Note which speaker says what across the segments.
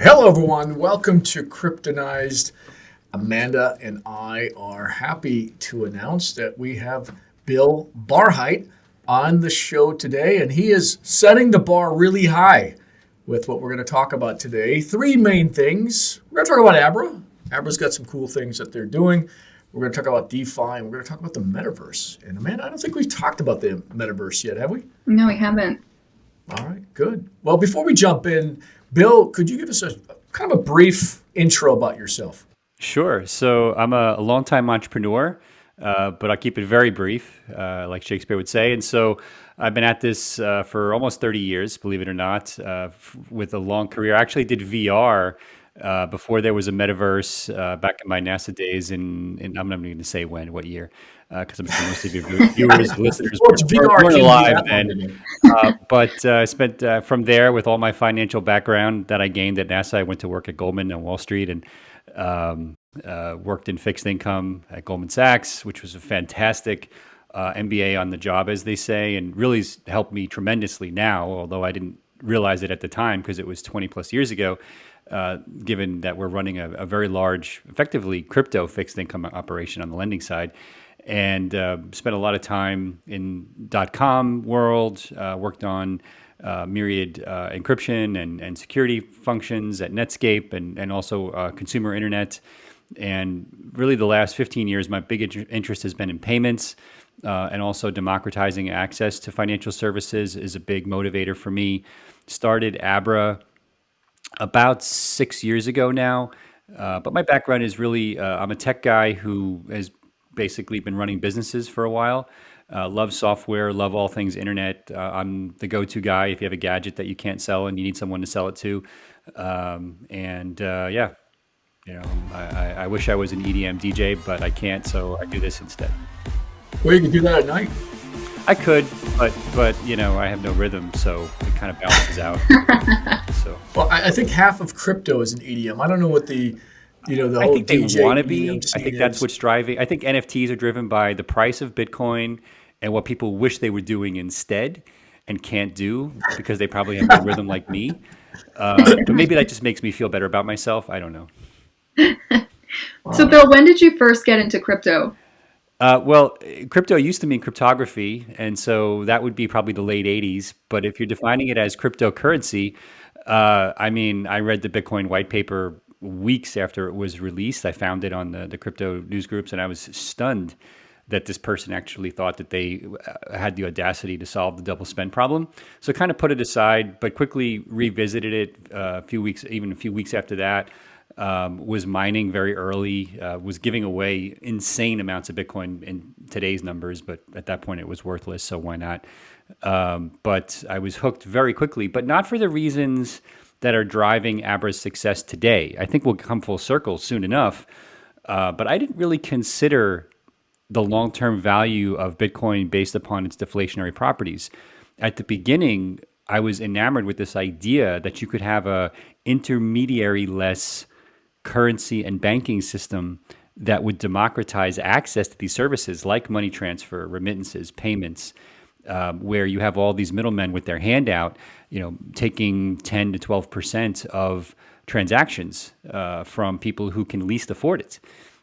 Speaker 1: Hello, everyone. Welcome to Kryptonized. Amanda and I are happy to announce that we have Bill Barhydt on the show today, and he is setting the bar really high with what we're going to talk about today. Three main things. We're going to talk about Abra. Abra's got some cool things that they're doing. We're going to talk about DeFi, and we're going to talk about the Metaverse. And Amanda, I don't think we've talked about the Metaverse yet, have we?
Speaker 2: No, we haven't.
Speaker 1: All right, good. Well, before we jump in, Bill, could you give us a kind of a brief intro about yourself?
Speaker 3: Sure. So I'm a longtime entrepreneur, but I'll keep it very brief, like Shakespeare would say. And so I've been at this for almost 30 years, believe it or not, with a long career. I actually did VR before there was a metaverse back in my NASA days. I'm not going to say what year, because I'm sure most of your viewers, listeners weren't alive then. But I spent from there with all my financial background that I gained at NASA. I went to work at Goldman on Wall Street and worked in fixed income at Goldman Sachs, which was a fantastic MBA on the job, as they say, and really helped me tremendously now, although I didn't realize it at the time because it was 20 plus years ago, given that we're running a very large, effectively crypto fixed income operation on the lending side. And spent a lot of time in .com world, worked on myriad encryption and security functions at Netscape and also consumer internet. And really the last 15 years, my big interest has been in payments and also democratizing access to financial services is a big motivator for me. Started Abra about 6 years ago now. But my background is really, I'm a tech guy who has basically been running businesses for a while. Love software, love all things internet. I'm the go-to guy if you have a gadget that you can't sell and you need someone to sell it to. Yeah, I wish I was an EDM DJ, but I can't, so I do this instead.
Speaker 1: Well, you can do that at night.
Speaker 3: I could, but I have no rhythm, so it kind of balances out. So,
Speaker 1: well, I think half of crypto is an EDM. I don't know what the whole
Speaker 3: I think
Speaker 1: DJ
Speaker 3: they want to be.
Speaker 1: EDM
Speaker 3: I think
Speaker 1: scene
Speaker 3: that's
Speaker 1: is.
Speaker 3: what's driving. I think NFTs are driven by the price of Bitcoin and what people wish they were doing instead and can't do because they probably have no rhythm like me. But maybe that just makes me feel better about myself. I don't know.
Speaker 2: So, Bill, when did you first get into crypto?
Speaker 3: Well, crypto used to mean cryptography, and so that would be probably the late 80s. But if you're defining it as cryptocurrency, I read the Bitcoin white paper weeks after it was released. I found it on the crypto news groups, and I was stunned that this person actually thought that they had the audacity to solve the double spend problem. So kind of put it aside, but quickly revisited it a few weeks after that. Was mining very early, was giving away insane amounts of Bitcoin in today's numbers, but at that point it was worthless, so why not? But I was hooked very quickly, but not for the reasons that are driving Abra's success today. I think we'll come full circle soon enough, but I didn't really consider the long-term value of Bitcoin based upon its deflationary properties. At the beginning, I was enamored with this idea that you could have a intermediary-less currency and banking system that would democratize access to these services like money transfer, remittances, payments, where you have all these middlemen with their hand out, taking 10 to 12% of transactions from people who can least afford it.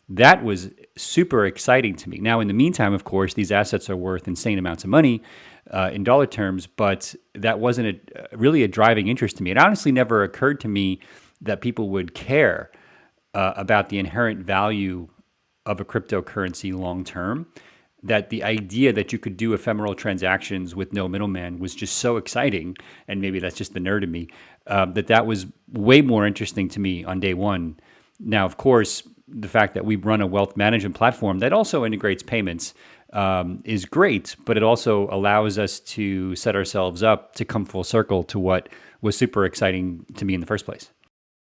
Speaker 3: That was super exciting to me. Now, in the meantime, of course, these assets are worth insane amounts of money in dollar terms, but that wasn't really a driving interest to me. It honestly never occurred to me that people would care about the inherent value of a cryptocurrency long term, that the idea that you could do ephemeral transactions with no middleman was just so exciting, and maybe that's just the nerd in me, that was way more interesting to me on day one. Now, of course, the fact that we run a wealth management platform that also integrates payments is great, but it also allows us to set ourselves up to come full circle to what was super exciting to me in the first place.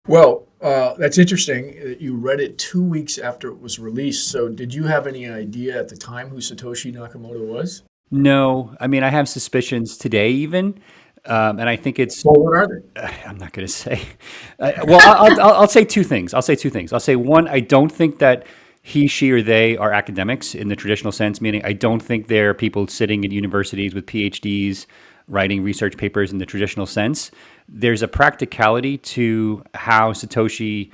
Speaker 1: Well, that's interesting that you read it 2 weeks after it was released. So did you have any idea at the time who Satoshi Nakamoto was?
Speaker 3: No, I have suspicions today even, and I think it's.
Speaker 1: Well, what are they?
Speaker 3: I'm not going to say. Well, I'll say two things. I'll say one, I don't think that he, she, or they are academics in the traditional sense, meaning I don't think they're people sitting at universities with PhDs writing research papers in the traditional sense. There's a practicality to how Satoshi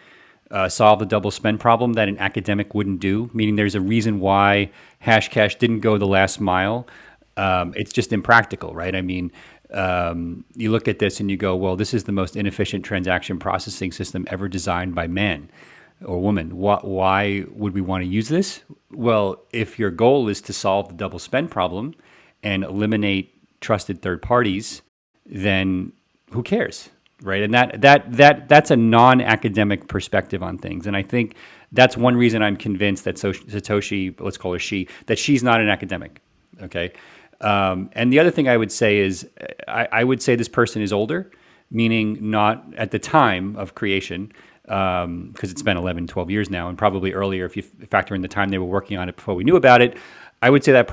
Speaker 3: solved the double spend problem that an academic wouldn't do, meaning there's a reason why Hashcash didn't go the last mile. It's just impractical, right? I mean, you look at this and you go, well, this is the most inefficient transaction processing system ever designed by man or woman. Why would we want to use this? Well, if your goal is to solve the double spend problem and eliminate trusted third parties, then who cares, right? And that's a non-academic perspective on things. And I think that's one reason I'm convinced that Satoshi, let's call her she, that she's not an academic. Okay. And the other thing I would say is I would say this person is older, meaning not at the time of creation, because it's been 11, 12 years now, and probably earlier if you factor in the time they were working on it before we knew about it. I would say that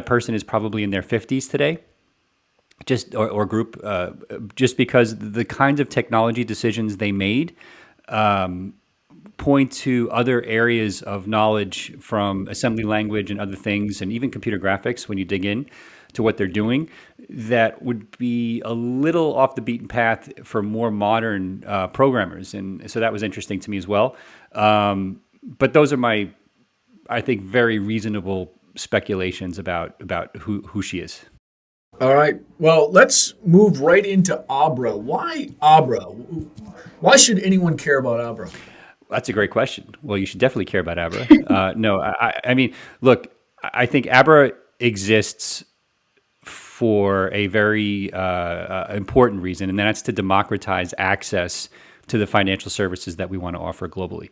Speaker 3: person is probably in their 50s today, or group, just because the kinds of technology decisions they made point to other areas of knowledge from assembly language and other things, and even computer graphics when you dig in to what they're doing, that would be a little off the beaten path for more modern programmers. And so that was interesting to me as well. But those are my, I think, very reasonable speculations about who she is.
Speaker 1: All right. Well, let's move right into Abra. Why Abra? Why should anyone care about Abra?
Speaker 3: That's a great question. Well, you should definitely care about Abra. No, I mean, look, I think Abra exists for a very important reason, and that's to democratize access to the financial services that we want to offer globally.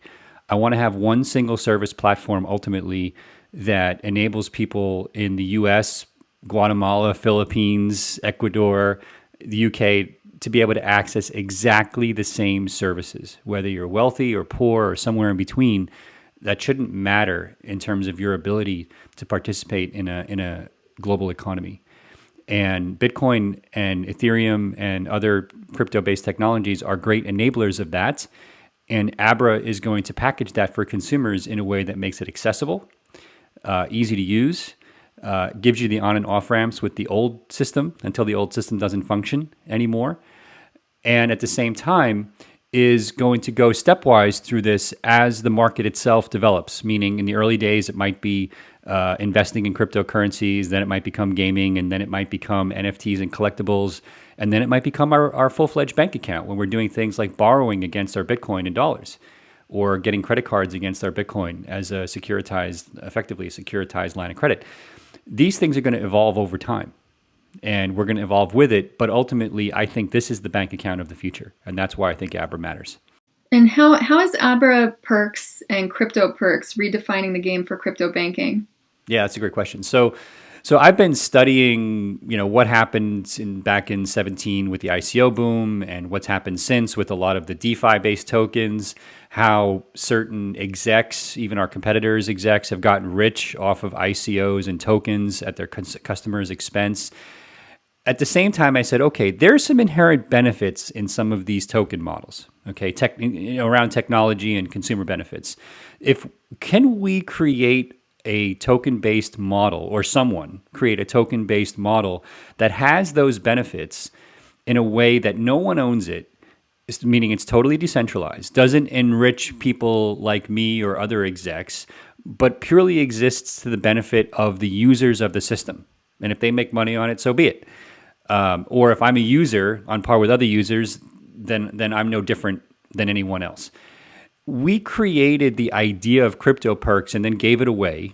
Speaker 3: I want to have one single service platform ultimately that enables people in the US, Guatemala, Philippines, Ecuador, the UK to be able to access exactly the same services, whether you're wealthy or poor or somewhere in between. That shouldn't matter in terms of your ability to participate in a global economy. And Bitcoin and Ethereum and other crypto-based technologies are great enablers of that. And Abra is going to package that for consumers in a way that makes it accessible, easy to use, gives you the on and off ramps with the old system until the old system doesn't function anymore. And at the same time, is going to go stepwise through this as the market itself develops, meaning in the early days, it might be investing in cryptocurrencies, then it might become gaming, and then it might become NFTs and collectibles, and then it might become our full-fledged bank account when we're doing things like borrowing against our Bitcoin in dollars or getting credit cards against our Bitcoin as effectively a securitized line of credit. These things are going to evolve over time, and we're going to evolve with it. But ultimately, I think this is the bank account of the future, and that's why I think Abra matters.
Speaker 2: And how is Abra perks and crypto perks redefining the game for crypto banking?
Speaker 3: Yeah, that's a great question. So I've been studying, what happened back in 2017 with the ICO boom and what's happened since with a lot of the DeFi-based tokens, how certain execs, even our competitors' execs, have gotten rich off of ICOs and tokens at their customers' expense. At the same time, I said, okay, there's some inherent benefits in some of these token models, okay, around technology and consumer benefits. Can we create a token-based model, or someone create a token-based model that has those benefits in a way that no one owns it, meaning it's totally decentralized, doesn't enrich people like me or other execs, but purely exists to the benefit of the users of the system. And if they make money on it, so be it. Or if I'm a user on par with other users, then I'm no different than anyone else. We created the idea of crypto perks and then gave it away.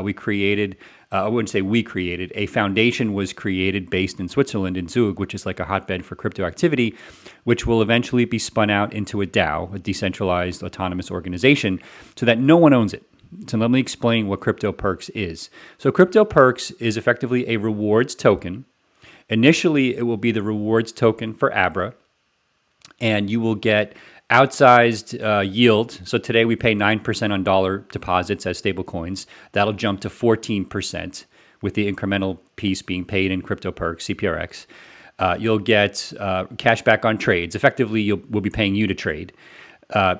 Speaker 3: We created, I wouldn't say we created, a foundation was created based in Switzerland, in Zug, which is like a hotbed for crypto activity, which will eventually be spun out into a DAO, a decentralized autonomous organization, so that no one owns it. So let me explain what crypto perks is. So crypto perks is effectively a rewards token. Initially, it will be the rewards token for Abra, and you will get outsized yield. So today we pay 9% on dollar deposits as stablecoins. That'll jump to 14% with the incremental piece being paid in crypto perks, CPRX. You'll get cash back on trades. Effectively, we'll be paying you to trade.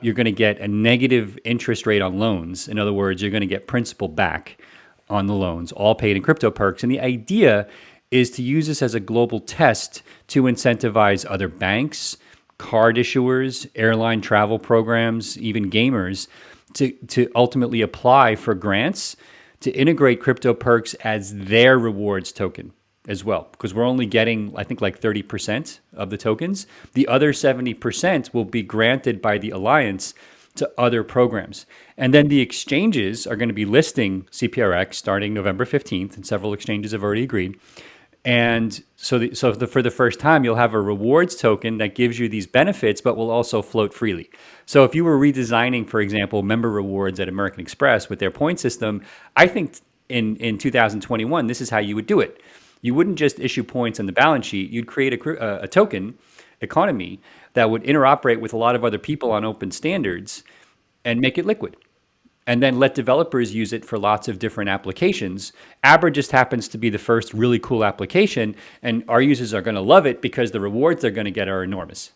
Speaker 3: you're going to get a negative interest rate on loans. In other words, you're going to get principal back on the loans, all paid in crypto perks. And the idea is to use this as a global test to incentivize other banks, card issuers, airline travel programs, even gamers to ultimately apply for grants to integrate crypto perks as their rewards token as well, because we're only getting, I think, like 30% of the tokens. The other 70% will be granted by the alliance to other programs. And then the exchanges are going to be listing CPRX starting November 15th, and several exchanges have already agreed. And for the first time, you'll have a rewards token that gives you these benefits, but will also float freely. So if you were redesigning, for example, member rewards at American Express with their point system, I think in 2021, this is how you would do it. You wouldn't just issue points on the balance sheet. You'd create a token economy that would interoperate with a lot of other people on open standards and make it liquid. And then let developers use it for lots of different applications. Abra just happens to be the first really cool application, and our users are going to love it because the rewards they're going to get are enormous.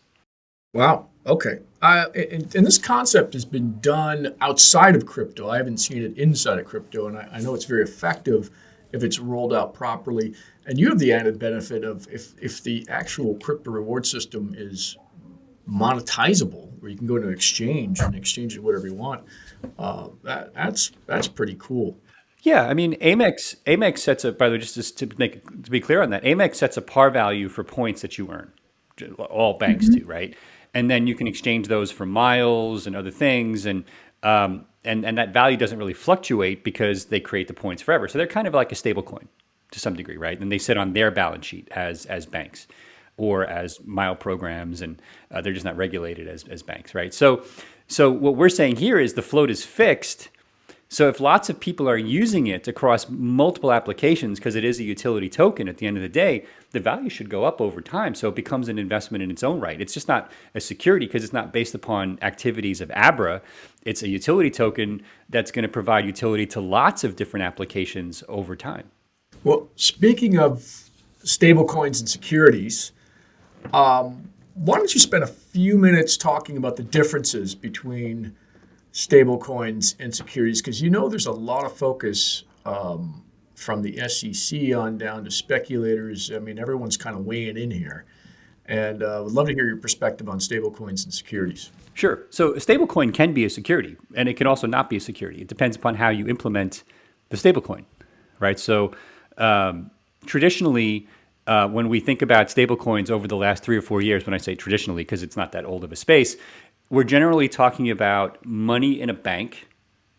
Speaker 1: Wow. Okay. And this concept has been done outside of crypto. I haven't seen it inside of crypto, and I know it's very effective if it's rolled out properly. And you have the added benefit of if the actual crypto reward system is monetizable, where you can go to an exchange and exchange it whatever you want. That's pretty cool.
Speaker 3: Yeah, I mean, Amex sets a, by the way, just to be clear on that, Amex sets a par value for points that you earn. All banks do, right? And then you can exchange those for miles and other things, and that value doesn't really fluctuate because they create the points forever. So they're kind of like a stable coin to some degree, right? And they sit on their balance sheet as banks or as mile programs, and they're just not regulated as banks, right? So what we're saying here is the float is fixed. So if lots of people are using it across multiple applications, because it is a utility token at the end of the day, the value should go up over time. So it becomes an investment in its own right. It's just not a security because it's not based upon activities of Abra. It's a utility token that's going to provide utility to lots of different applications over time.
Speaker 1: Well, speaking of stablecoins and securities, why don't you spend a few minutes talking about the differences between stablecoins and securities? Because there's a lot of focus from the SEC on down to speculators. I mean, everyone's kind of weighing in here. And would love to hear your perspective on stablecoins and securities.
Speaker 3: Sure. So a stablecoin can be a security, and it can also not be a security. It depends upon how you implement the stablecoin, right? So traditionally, when we think about stablecoins over the last 3 or 4 years, when I say traditionally, because it's not that old of a space, we're generally talking about money in a bank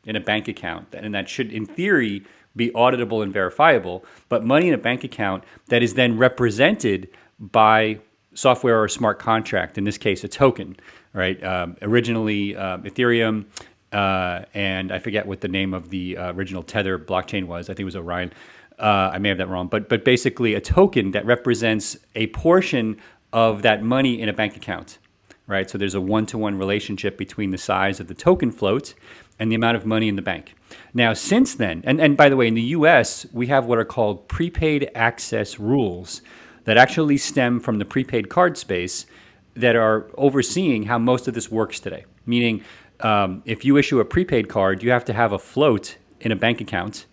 Speaker 3: account, and that should, in theory, be auditable and verifiable, but money in a bank account that is then represented by software or a smart contract, in this case, a token, right? Originally, Ethereum, and I forget what the name of the original Tether blockchain was. I think it was Orion. I may have that wrong, but basically a token that represents a portion of that money in a bank account, right? So there's a one-to-one relationship between the size of the token float and the amount of money in the bank. Now, since then, and by the way, in the US, we have what are called prepaid access rules that actually stem from the prepaid card space that are overseeing how most of this works today. Meaning, if you issue a prepaid card, you have to have a float in a bank account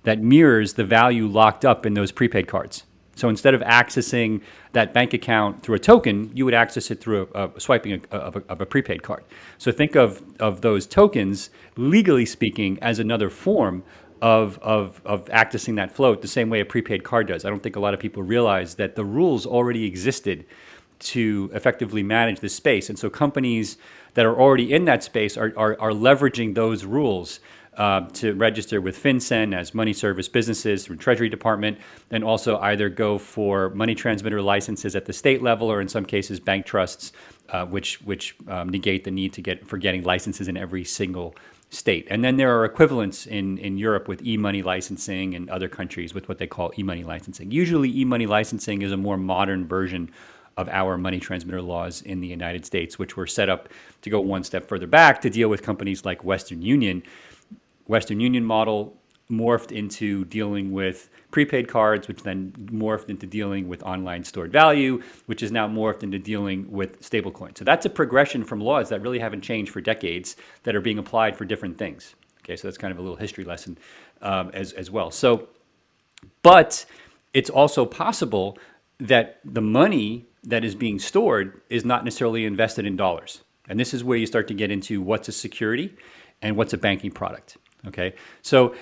Speaker 3: that mirrors the value locked up in those prepaid cards. So instead of accessing that bank account through a token, you would access it through a swiping of a prepaid card. So think of those tokens, legally speaking, as another form of accessing that float the same way a prepaid card does. I don't think a lot of people realize that the rules already existed to effectively manage this space. And so companies that are already in that space are leveraging those rules to register with FinCEN as money service businesses through Treasury Department, and also either go for money transmitter licenses at the state level, or in some cases bank trusts, which negate the need for getting licenses in every single state. And then there are equivalents in Europe with e-money licensing, and other countries with what they call e-money licensing. Usually e-money licensing is a more modern version of our money transmitter laws in the United States, which were set up to go one step further back to deal with companies like Western Union. Western Union model morphed into dealing with prepaid cards, which then morphed into dealing with online stored value, which is now morphed into dealing with stablecoins. So that's a progression from laws that really haven't changed for decades that are being applied for different things. Okay, so that's kind of a little history lesson as well. So, but it's also possible that the money that is being stored is not necessarily invested in dollars. And this is where you start to get into what's a security and what's a banking product. Okay, so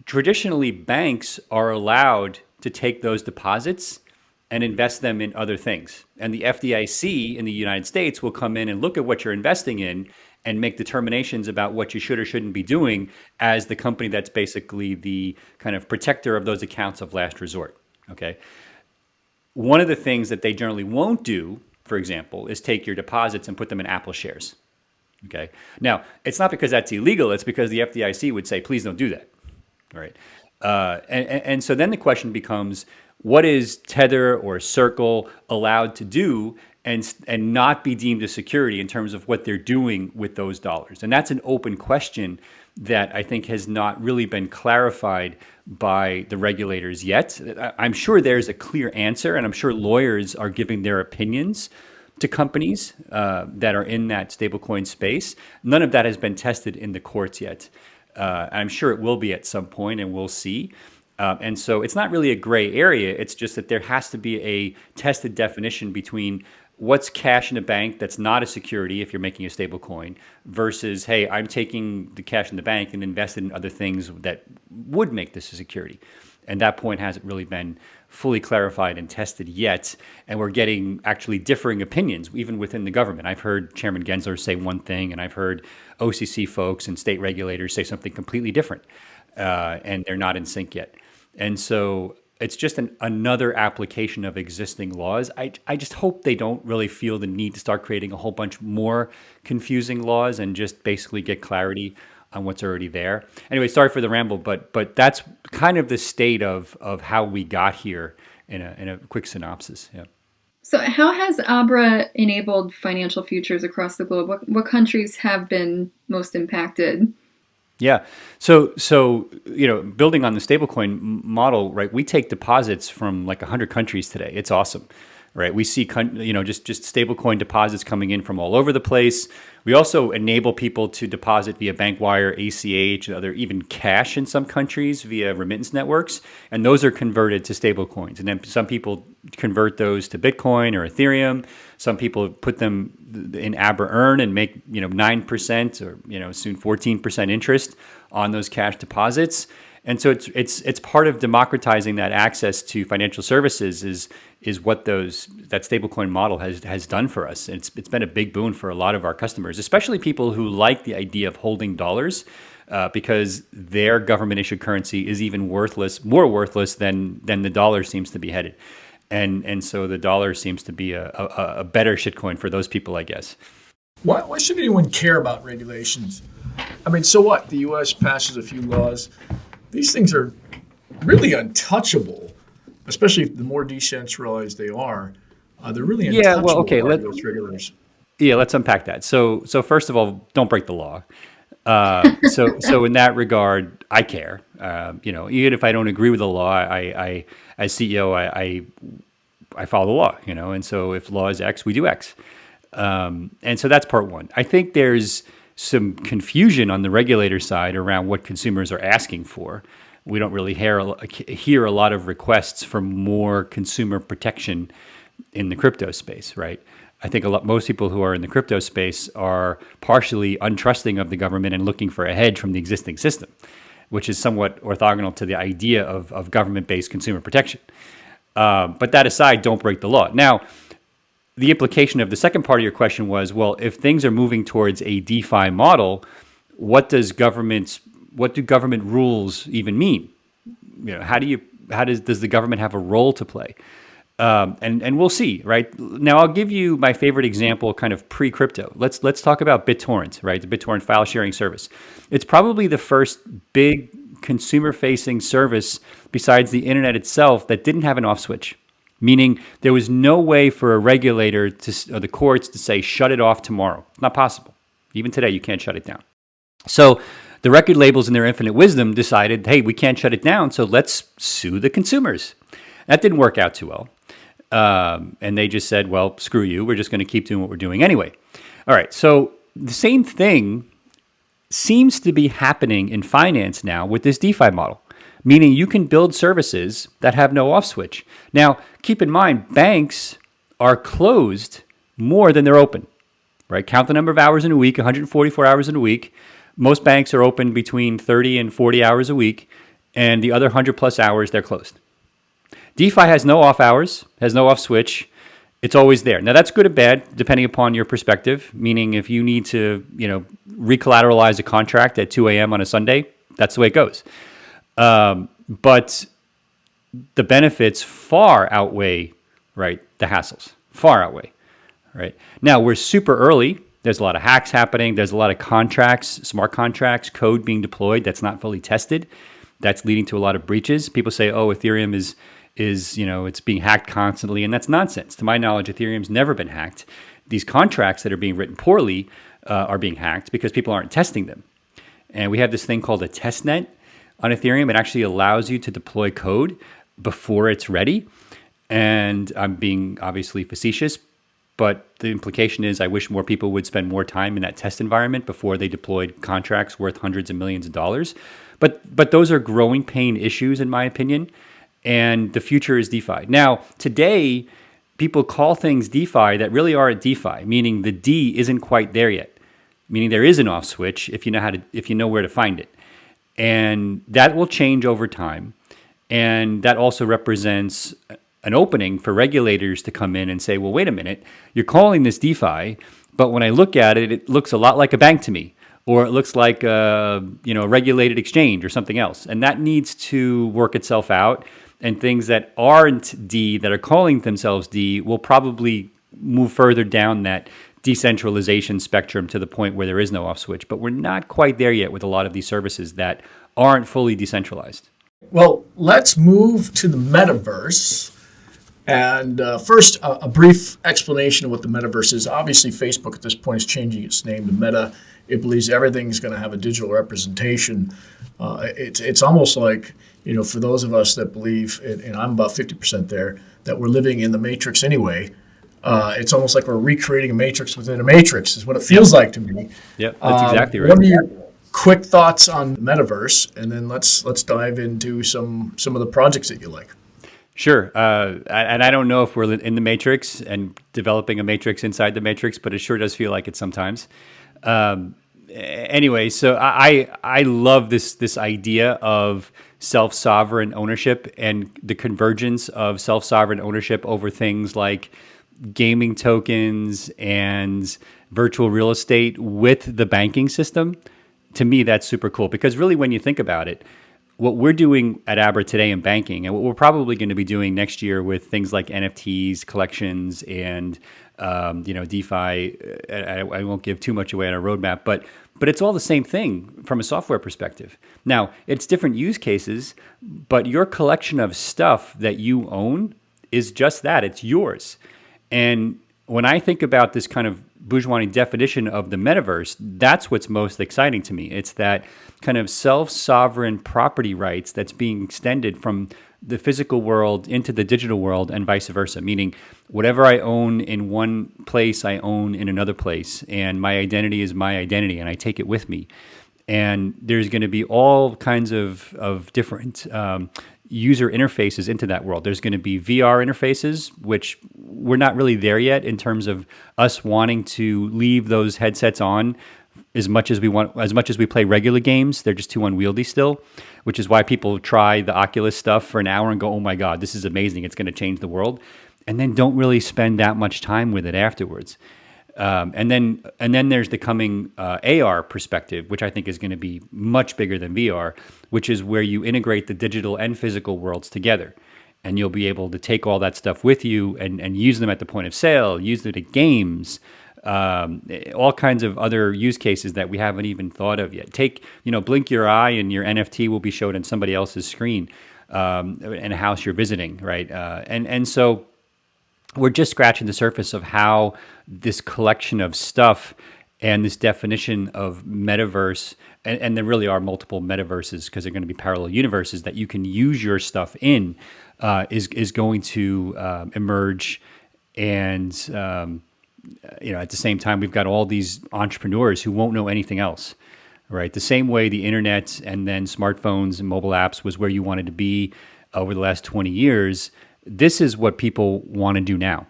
Speaker 3: traditionally banks are allowed to take those deposits and invest them in other things. And the FDIC in the United States will come in and look at what you're investing in and make determinations about what you should or shouldn't be doing as the company that's basically the kind of protector of those accounts of last resort. Okay. One of the things that they generally won't do, for example, is take your deposits and put them in Apple shares. Okay. Now, it's not because that's illegal. It's because the FDIC would say, please don't do that. All right. And so then the question becomes, what is Tether or Circle allowed to do and not be deemed a security in terms of what they're doing with those dollars? And that's an open question that I think has not really been clarified by the regulators yet. I'm sure there's a clear answer, and I'm sure lawyers are giving their opinions to companies that are in that stablecoin space. None of that has been tested in the courts yet. I'm sure it will be at some point, and we'll see. And so it's not really a gray area. It's just that there has to be a tested definition between what's cash in a bank that's not a security if you're making a stable coin versus, hey, I'm taking the cash in the bank and invested in other things that would make this a security. And that point hasn't really been fully clarified and tested yet. And we're getting actually differing opinions, even within the government. I've heard Chairman Gensler say one thing, and I've heard OCC folks and state regulators say something completely different. And they're not in sync yet. And so it's just another application of existing laws. I just hope they don't really feel the need to start creating a whole bunch more confusing laws and just basically get clarity on what's already there. Anyway, sorry for the ramble, but that's kind of the state of how we got here in a quick synopsis. Yeah.
Speaker 2: So how has Abra enabled financial futures across the globe? What countries have been most impacted?
Speaker 3: Yeah. So building on the stablecoin model, right? We take deposits from like 100 countries today. It's awesome, right? We see just stablecoin deposits coming in from all over the place. We also enable people to deposit via bank wire, ACH, and other even cash in some countries via remittance networks, and those are converted to stablecoins. And then some people convert those to Bitcoin or Ethereum. Some people put them in Abra Earn and make 9% or soon 14% interest on those cash deposits. And so it's part of democratizing that access to financial services is what that stablecoin model has done for us. And it's been a big boon for a lot of our customers, especially people who like the idea of holding dollars, because their government issued currency is even more worthless than the dollar seems to be headed. And so the dollar seems to be a better shitcoin for those people, I guess.
Speaker 1: Why should anyone care about regulations? I mean, so what? The U.S. passes a few laws. These things are really untouchable, especially the more decentralized they are. They're really untouchable.
Speaker 3: Yeah, well, okay.
Speaker 1: By those regulators.
Speaker 3: Yeah, let's unpack that. So first of all, don't break the law. So in that regard, I care. Even if I don't agree with the law, I as CEO, I follow the law. And so if law is X, we do X. And so that's part one. I think there's some confusion on the regulator side around what consumers are asking for. We don't really hear a lot of requests for more consumer protection in the crypto space, right? I think most people who are in the crypto space are partially untrusting of the government and looking for a hedge from the existing system, which is somewhat orthogonal to the idea of government-based consumer protection. But that aside, don't break the law. Now, the implication of the second part of your question was, well, if things are moving towards a DeFi model, what do government rules even mean? Does the government have a role to play? And we'll see, right? Now, I'll give you my favorite example, kind of pre-crypto. Let's talk about BitTorrent, right? The BitTorrent file sharing service. It's probably the first big consumer-facing service besides the internet itself that didn't have an off switch. Meaning there was no way for a regulator or the courts to say, shut it off tomorrow. Not possible. Even today, you can't shut it down. So The record labels in their infinite wisdom decided, hey, we can't shut it down, so let's sue the consumers. That didn't work out too well. And they just said, well, screw you. We're just going to keep doing what we're doing anyway. All right. So the same thing seems to be happening in finance now with this DeFi model, meaning you can build services that have no off switch. Now, keep in mind, banks are closed more than they're open, right? Count the number of hours in a week, 144 hours in a week. Most banks are open between 30 and 40 hours a week, and the other 100 plus hours, they're closed. DeFi has no off hours, has no off switch. It's always there. Now that's good or bad, depending upon your perspective. Meaning, if you need to, recollateralize a contract at 2 a.m. on a Sunday, that's the way it goes. But the benefits far outweigh, right, the hassles. Far outweigh, right? Now we're super early. There's a lot of hacks happening. There's a lot of contracts, smart contracts, code being deployed that's not fully tested. That's leading to a lot of breaches. People say, oh, Ethereum is it's being hacked constantly, and that's nonsense. To my knowledge, Ethereum's never been hacked. These contracts that are being written poorly are being hacked because people aren't testing them. And we have this thing called a test net on Ethereum. It actually allows you to deploy code before it's ready. And I'm being obviously facetious, but the implication is I wish more people would spend more time in that test environment before they deployed contracts worth hundreds of millions of dollars. But those are growing pain issues, in my opinion. And the future is DeFi. Now, today, people call things DeFi that really aren't DeFi, meaning the D isn't quite there yet, meaning there is an off switch if you know where to find it. And that will change over time. And that also represents an opening for regulators to come in and say, well, wait a minute, you're calling this DeFi, but when I look at it, it looks a lot like a bank to me. Or it looks like a regulated exchange or something else. And that needs to work itself out. And things that aren't D, that are calling themselves D, will probably move further down that decentralization spectrum to the point where there is no off switch. But we're not quite there yet with a lot of these services that aren't fully decentralized.
Speaker 1: Well, let's move to the metaverse. And first, a brief explanation of what the metaverse is. Obviously, Facebook at this point is changing its name to Meta. It believes everything's going to have a digital representation. It's almost like, for those of us that believe, and I'm about 50% there, that we're living in the matrix anyway. It's almost like we're recreating a matrix within a matrix is what it feels like to me.
Speaker 3: Yep, that's exactly right.
Speaker 1: What are your quick thoughts on metaverse? And then let's dive into some of the projects that you like.
Speaker 3: Sure. And I don't know if we're in the matrix and developing a matrix inside the matrix, but it sure does feel like it sometimes. Anyway, so I love this idea of self-sovereign ownership and the convergence of self-sovereign ownership over things like gaming tokens and virtual real estate with the banking system. To me, that's super cool because really when you think about it, what we're doing at Abra today in banking and what we're probably going to be doing next year with things like NFTs, collections, and DeFi, I won't give too much away on our roadmap, but it's all the same thing from a software perspective. Now, it's different use cases, but your collection of stuff that you own is just that. It's yours. And when I think about this kind of bourgeois definition of the metaverse, that's what's most exciting to me. It's that kind of self-sovereign property rights that's being extended from the physical world into the digital world and vice versa, meaning whatever I own in one place, I own in another place, and my identity is my identity, and I take it with me. And there's going to be all kinds of different user interfaces into that world. There's going to be VR interfaces, which we're not really there yet in terms of us wanting to leave those headsets on as much as we play regular games. They're just too unwieldy still, which is why people try the Oculus stuff for an hour and go, oh my God, this is amazing. It's going to change the world. And then don't really spend that much time with it afterwards. And then there's the coming AR perspective, which I think is going to be much bigger than VR, which is where you integrate the digital and physical worlds together. And you'll be able to take all that stuff with you and use them at the point of sale, use them at games, all kinds of other use cases that we haven't even thought of yet. Blink your eye and your NFT will be shown on somebody else's screen in a house you're visiting, right? And so we're just scratching the surface of how this collection of stuff And this definition of metaverse, and there really are multiple metaverses because they're going to be parallel universes that you can use your stuff in, is going to emerge. And at the same time, we've got all these entrepreneurs who won't know anything else, right? The same way the internet and then smartphones and mobile apps was where you wanted to be over the last 20 years. This is what people want to do now.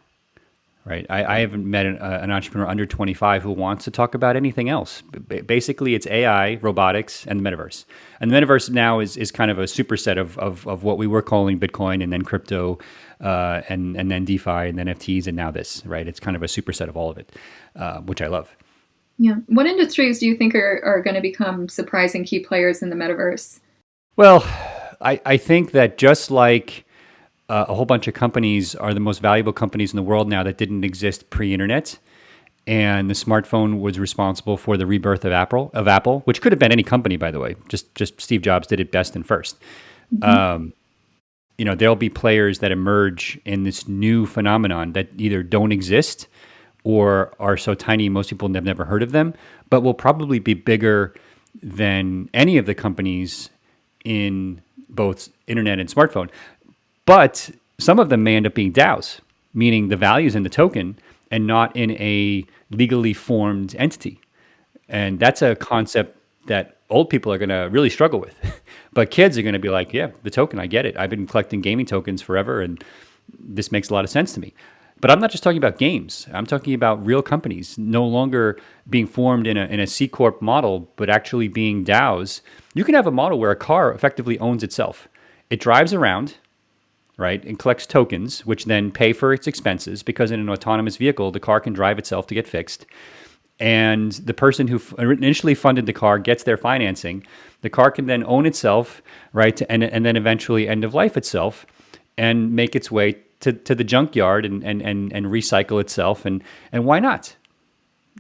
Speaker 3: Right. I haven't met an entrepreneur under 25 who wants to talk about anything else. Basically, it's AI, robotics, and the metaverse. And the metaverse now is kind of a superset of what we were calling Bitcoin and then crypto and then DeFi and then NFTs and now this, right? It's kind of a superset of all of it, which I love.
Speaker 2: Yeah. What industries do you think are going to become surprising key players in the metaverse?
Speaker 3: Well, I think that just like a whole bunch of companies are the most valuable companies in the world now that didn't exist pre-internet, and the smartphone was responsible for the rebirth of Apple, which could have been any company, by the way. Just Steve Jobs did it best and first. There'll be players that emerge in this new phenomenon that either don't exist or are so tiny most people have never heard of them, but will probably be bigger than any of the companies in both internet and smartphone. But some of them may end up being DAOs, meaning the value is in the token and not in a legally formed entity. And that's a concept that old people are going to really struggle with. But kids are going to be like, yeah, the token, I get it. I've been collecting gaming tokens forever, and this makes a lot of sense to me. But I'm not just talking about games. I'm talking about real companies no longer being formed in a C Corp model, but actually being DAOs. You can have a model where a car effectively owns itself. It drives around, right, and collects tokens, which then pay for its expenses, because in an autonomous vehicle, the car can drive itself to get fixed. And the person who initially funded the car gets their financing. The car can then own itself, right, and then eventually end of life itself and make its way to the junkyard and recycle itself. And why not?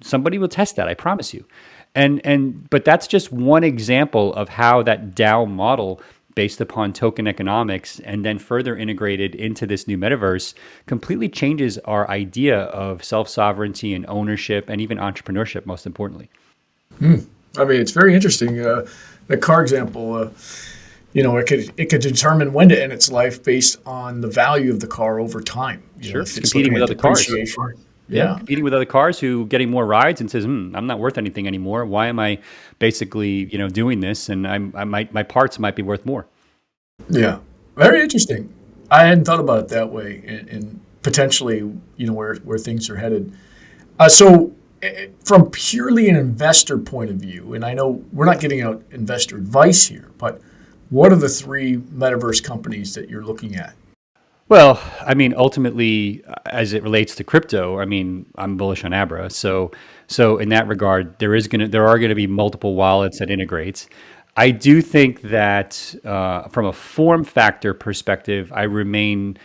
Speaker 3: Somebody will test that, I promise you. But that's just one example of how that DAO model, based upon token economics and then further integrated into this new metaverse, completely changes our idea of self-sovereignty and ownership and even entrepreneurship, most importantly.
Speaker 1: I mean, it's very interesting. The car example, it could determine when to end its life based on the value of the car over time.
Speaker 3: Sure, it's competing with other cars. Yeah, competing with other cars who getting more rides and says, I'm not worth anything anymore. Why am I basically, doing this? And my parts might be worth more.
Speaker 1: Yeah, very interesting. I hadn't thought about it that way, and potentially, where things are headed. So, from purely an investor point of view, and I know we're not getting out investor advice here, but what are the three metaverse companies that you're looking at?
Speaker 3: Well, I mean, ultimately, as it relates to crypto, I mean, I'm bullish on Abra. So in that regard, there are going to be multiple wallets that integrates. I do think that from a form factor perspective, I remain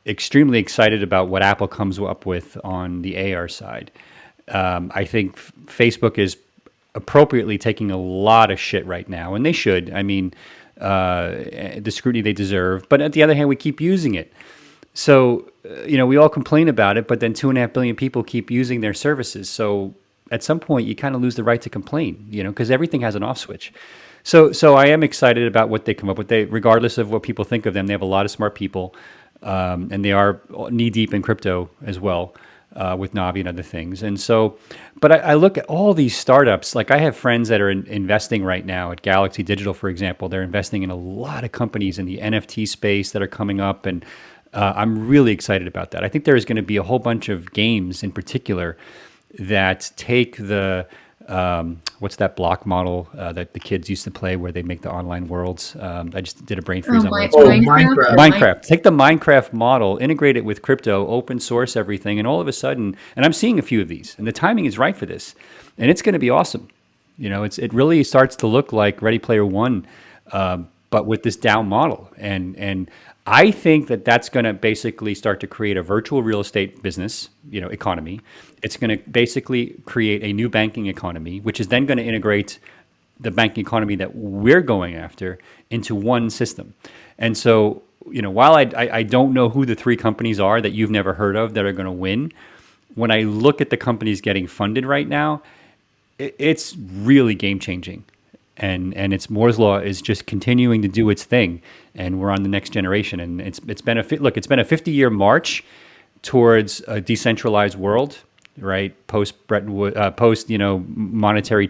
Speaker 3: extremely excited about what Apple comes up with on the AR side. I think Facebook is appropriately taking a lot of shit right now, and they should. I mean, the scrutiny they deserve. But on the other hand, we keep using it. So, we all complain about it, but then 2.5 billion people keep using their services. So at some point, you kind of lose the right to complain, because everything has an off switch. So I am excited about what they come up with. Regardless of what people think of them, they have a lot of smart people, and they are knee deep in crypto as well. With Navi and other things. And so, but I look at all these startups, like I have friends that are investing right now at Galaxy Digital, for example. They're investing in a lot of companies in the NFT space that are coming up. And I'm really excited about that. I think there is going to be a whole bunch of games in particular that take the, what's that block model that the kids used to play where they make the online worlds? I just did a brain freeze on that. Minecraft. Take the Minecraft model, integrate it with crypto, open source everything, and all of a sudden, and I'm seeing a few of these, and the timing is right for this, and it's going to be awesome. It really starts to look like Ready Player One, but with this DAO model, and I think that that's going to basically start to create a virtual real estate business, economy. It's going to basically create a new banking economy, which is then going to integrate the banking economy that we're going after into one system. And so, while I don't know who the three companies are that you've never heard of that are going to win, when I look at the companies getting funded right now, it's really game changing. And it's Moore's law is just continuing to do its thing, and we're on the next generation. And it's been it's been a 50-year march towards a decentralized world, right? Post Bretton Woods, post monetary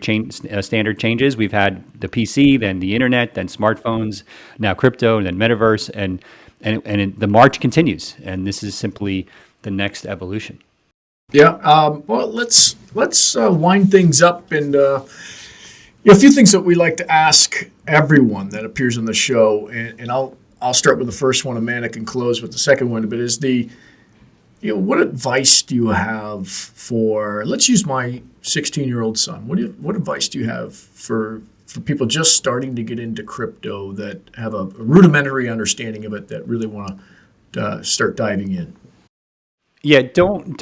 Speaker 3: standard changes. We've had the PC, then the internet, then smartphones, now crypto, and then metaverse, and the march continues. And this is simply the next evolution.
Speaker 1: Yeah. Well, let's wind things up, and a few things that we like to ask everyone that appears on the show, and I'll start with the first one. Amanda can close with the second one. But is what advice do you have for? Let's use my 16-year-old son. What advice do you have for people just starting to get into crypto that have a rudimentary understanding of it that really want to start diving in?
Speaker 3: Yeah, don't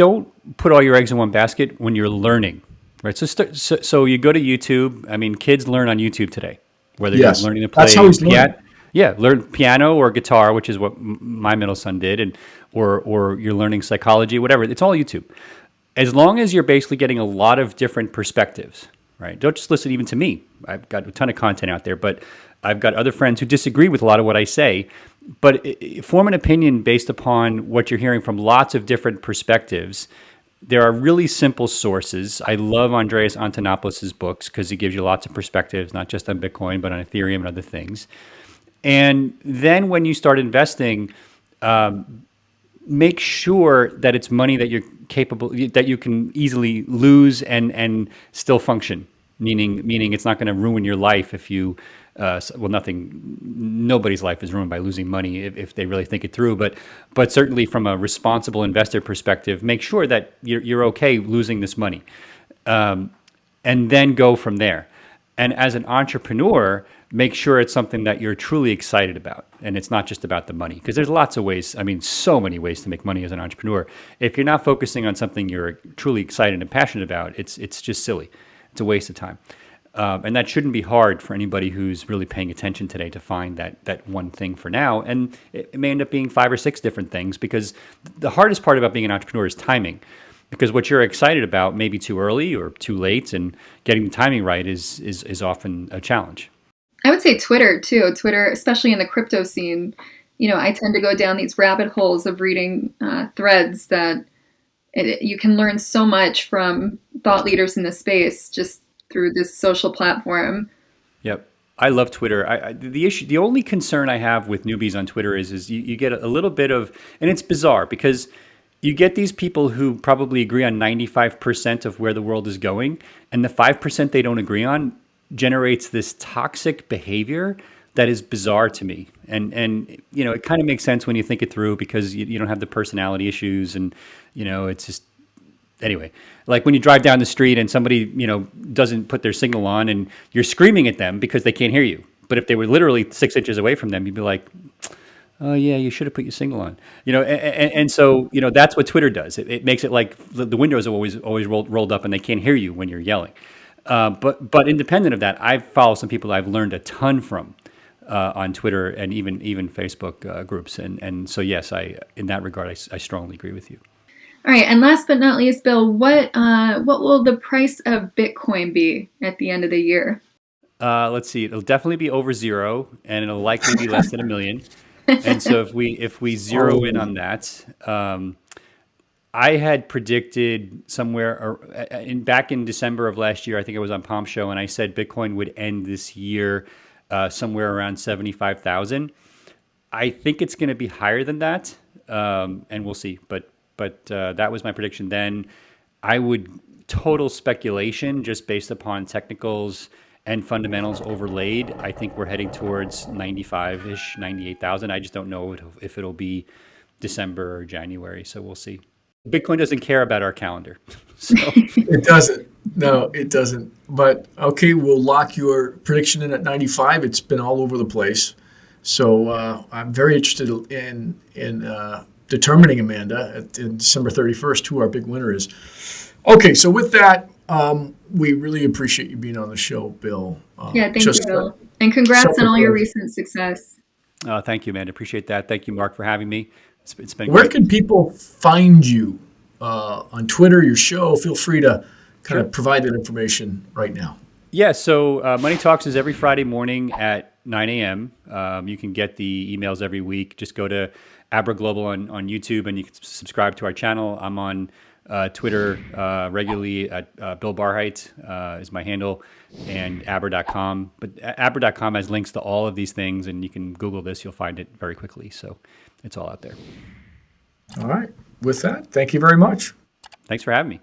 Speaker 3: put all your eggs in one basket when you're learning, right? So you go to YouTube. I mean, kids learn on YouTube today, whether
Speaker 1: Yes,
Speaker 3: you're learning to play
Speaker 1: that's how he's learning.
Speaker 3: learn piano or guitar, which is what my middle son did, and or you're learning psychology, whatever. It's all YouTube. As long as you're basically getting a lot of different perspectives, right? Don't just listen even to me. I've got a ton of content out there, but I've got other friends who disagree with a lot of what I say. But form an opinion based upon what you're hearing from lots of different perspectives. There are really simple sources. I love Andreas Antonopoulos' books because he gives you lots of perspectives, not just on Bitcoin, but on Ethereum and other things. And then when you start investing, make sure that it's money that you're capable, that you can easily lose and still function. Meaning it's not going to ruin your life if you, nobody's life is ruined by losing money if they really think it through. But certainly from a responsible investor perspective, make sure that you're okay losing this money, and then go from there. And as an entrepreneur, make sure it's something that you're truly excited about. And it's not just about the money, because there's lots of ways, so many ways to make money as an entrepreneur. If you're not focusing on something you're truly excited and passionate about, it's just silly. It's a waste of time. And that shouldn't be hard for anybody who's really paying attention today to find that one thing for now. And it may end up being 5 or 6 different things, because the hardest part about being an entrepreneur is timing. Because what you're excited about may be too early or too late, and getting the timing right is often a challenge.
Speaker 2: I would say Twitter too. Twitter, especially in the crypto scene, I tend to go down these rabbit holes of reading threads that you can learn so much from thought leaders in the space just through this social platform.
Speaker 3: Yep. I love Twitter. The only concern I have with newbies on Twitter is you get a little bit of, and it's bizarre because you get these people who probably agree on 95% of where the world is going, and the 5% they don't agree on generates this toxic behavior that is bizarre to me. And it kind of makes sense when you think it through, because you don't have the personality issues, and it's just, anyway, like when you drive down the street and somebody doesn't put their signal on, and you're screaming at them because they can't hear you. But if they were literally 6 inches away from them, you'd be like, oh yeah, you should have put your signal on. And so that's what Twitter does. It makes it like the windows are always rolled up, and they can't hear you when you're yelling. But independent of that, I follow some people I've learned a ton from on Twitter and even Facebook groups. And so yes, in that regard, I strongly agree with you.
Speaker 2: All right, and last but not least, Bill, what will the price of Bitcoin be at the end of the year?
Speaker 3: Let's see. It'll definitely be over 0, and it'll likely be less than $1 million. And so if we zero in on that, I had predicted somewhere back in December of last year, I think I was on Palm Show, and I said Bitcoin would end this year somewhere around 75,000. I think it's going to be higher than that, and we'll see. But that was my prediction then. I would, total speculation, just based upon technicals and fundamentals overlaid, I think we're heading towards 95-ish, 98,000. I just don't know if it'll be December or January, so we'll see. Bitcoin doesn't care about our calendar. So
Speaker 1: It doesn't. No, it doesn't. But okay, we'll lock your prediction in at 95. It's been all over the place. So I'm very interested in determining, Amanda, in December 31st, who our big winner is. Okay, so with that, we really appreciate you being on the show, Bill.
Speaker 2: Yeah, thank you, Bill. And congrats on all your recent success.
Speaker 3: Thank you, Amanda. Appreciate that. Thank you, Mark, for having me. It's been
Speaker 1: Where
Speaker 3: great.
Speaker 1: can people find you on Twitter, your show? Feel free to kind of provide that information right now?
Speaker 3: Yeah, so Money Talks is every Friday morning at 9 a.m. You can get the emails every week. Just go to Abra Global on YouTube and you can subscribe to our channel. I'm on Twitter regularly at Bill Barhydt is my handle, and Abra.com. But Abra.com has links to all of these things, and you can Google this. You'll find it very quickly. So it's all out there.
Speaker 1: All right. With that, thank you very much.
Speaker 3: Thanks for having me.